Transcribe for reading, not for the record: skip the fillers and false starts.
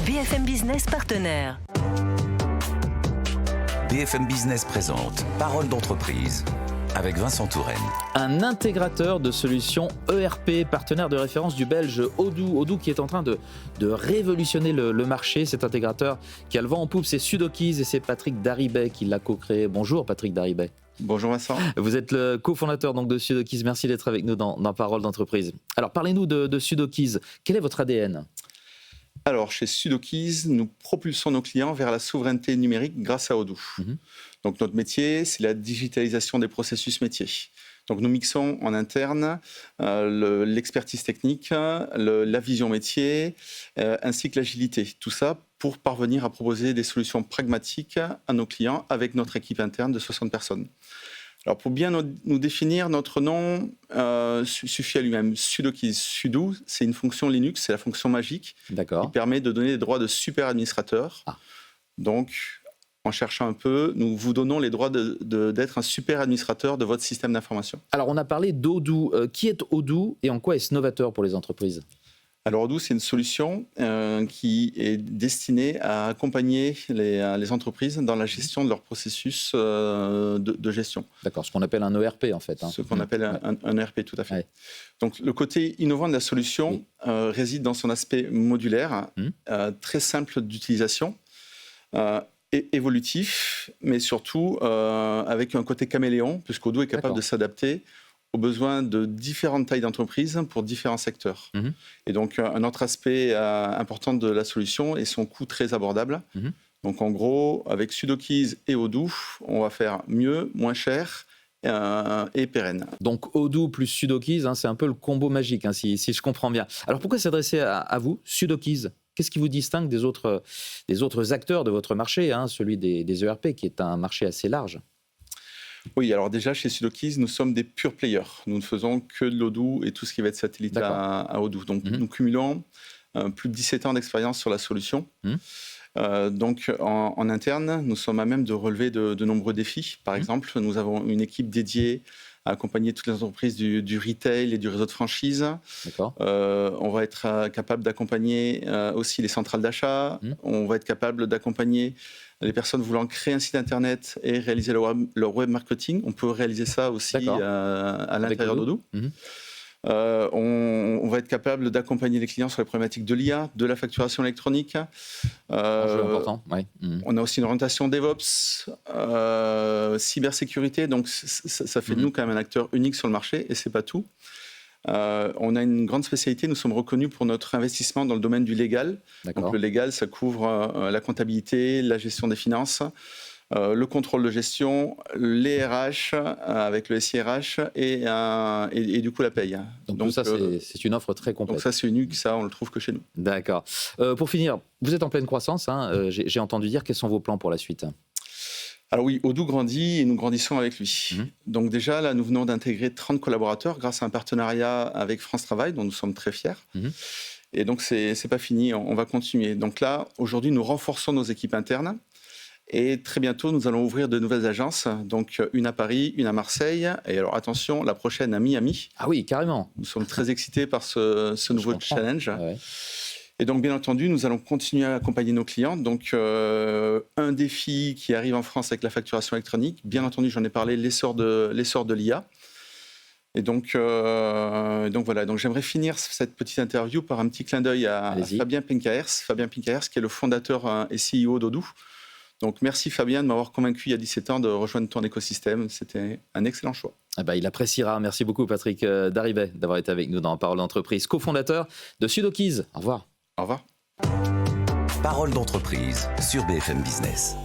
BFM Business partenaire. BFM Business présente Parole d'entreprise avec Vincent Touraine. Un intégrateur de solutions ERP, partenaire de référence du belge Odoo. Odoo qui est en train de révolutionner le marché. Cet intégrateur qui a le vent en poupe, c'est Sudokeys et c'est Patrick Daribet qui l'a co-créé. Bonjour Patrick Daribet. Bonjour Vincent. Vous êtes le cofondateur donc de Sudokeys. Merci d'être avec nous dans Parole d'entreprise. Alors parlez-nous de Sudokeys. Quel est votre ADN ? Alors, chez Sudokeys, nous propulsons nos clients vers la souveraineté numérique grâce à Odoo. Donc, notre métier, c'est la digitalisation des processus métiers. Donc, nous mixons en interne l'expertise technique, la vision métier, ainsi que l'agilité. Tout ça pour parvenir à proposer des solutions pragmatiques à nos clients avec notre équipe interne de 60 personnes. Alors, pour bien nous définir, notre nom suffit à lui-même. Sudokeys, sudo, c'est une fonction Linux, c'est la fonction magique qui permet de donner les droits de super administrateur. Donc, en cherchant un peu, nous vous donnons les droits d'être un super administrateur de votre système d'information. Alors, on a parlé d'Odoo. Qui est Odoo et en quoi est-ce novateur pour les entreprises ? Alors, Odoo, c'est une solution qui est destinée à accompagner les entreprises dans la gestion de leur processus de gestion. D'accord, ce qu'on appelle un ERP en fait. Ce qu'on appelle un ERP, tout à fait. Ouais. Donc, le côté innovant de la solution réside dans son aspect modulaire, très simple d'utilisation, et évolutif, mais surtout avec un côté caméléon, puisqu'Odoo est capable de s'adapter aux besoins de différentes tailles d'entreprises pour différents secteurs. Et donc, un autre aspect important de la solution est son coût très abordable. Donc, en gros, avec Sudokeys et Odoo, on va faire mieux, moins cher et pérenne. Donc, Odoo plus Sudokeys, c'est un peu le combo magique, si je comprends bien. Alors, pourquoi s'adresser à vous, Sudokeys ? Qu'est-ce qui vous distingue des autres acteurs de votre marché, celui des ERP, qui est un marché assez large ? Oui, alors déjà, chez Sudokeys, nous sommes des pure players. Nous ne faisons que de l'Odoo et tout ce qui va être satellite à Odoo. Donc, nous cumulons plus de 17 ans d'expérience sur la solution. Donc, en interne, nous sommes à même de relever de nombreux défis. Par exemple, nous avons une équipe dédiée à accompagner toutes les entreprises du retail et du réseau de franchise. On va être capable d'accompagner aussi les centrales d'achat. On va être capable d'accompagner les personnes voulant créer un site internet et réaliser leur web marketing. On peut réaliser ça aussi à l'intérieur d'Odoo. On va être capable d'accompagner les clients sur les problématiques de l'IA, de la facturation électronique. Important, oui. On a aussi une orientation DevOps, cybersécurité. Donc, ça fait de nous quand même un acteur unique sur le marché, et c'est pas tout. On a une grande spécialité, nous sommes reconnus pour notre investissement dans le domaine du légal. Donc, le légal, ça couvre la comptabilité, la gestion des finances, le contrôle de gestion, les RH avec le SIRH et du coup la paye. Donc ça, c'est une offre très complète. Donc ça, c'est unique, ça, on le trouve que chez nous. D'accord. Pour finir, vous êtes en pleine croissance, j'ai entendu dire. Quels sont vos plans pour la suite ? Alors oui, Odoo grandit et nous grandissons avec lui. Donc déjà, là, nous venons d'intégrer 30 collaborateurs grâce à un partenariat avec France Travail, dont nous sommes très fiers. Et donc, c'est pas fini, on va continuer. Donc là, aujourd'hui, nous renforçons nos équipes internes. Et très bientôt, nous allons ouvrir de nouvelles agences. Donc, une à Paris, une à Marseille. Et alors, attention, la prochaine à Miami. Ah oui, carrément. Nous sommes très excités par ce nouveau challenge. Ouais. Et donc, bien entendu, nous allons continuer à accompagner nos clients. Donc, un défi qui arrive en France avec la facturation électronique. Bien entendu, j'en ai parlé, l'essor de l'IA. Et donc voilà. Donc, j'aimerais finir cette petite interview par un petit clin d'œil à Fabien Pincaers. Fabien Pincaers, qui est le fondateur et CEO d'Odoo. Donc, merci Fabien de m'avoir convaincu il y a 17 ans de rejoindre ton écosystème. C'était un excellent choix. Il appréciera. Merci beaucoup Patrick Daribet d'avoir été avec nous dans Parole d'entreprise, cofondateur de Sudokeys. Au revoir. Au revoir. Parole d'entreprise sur BFM Business.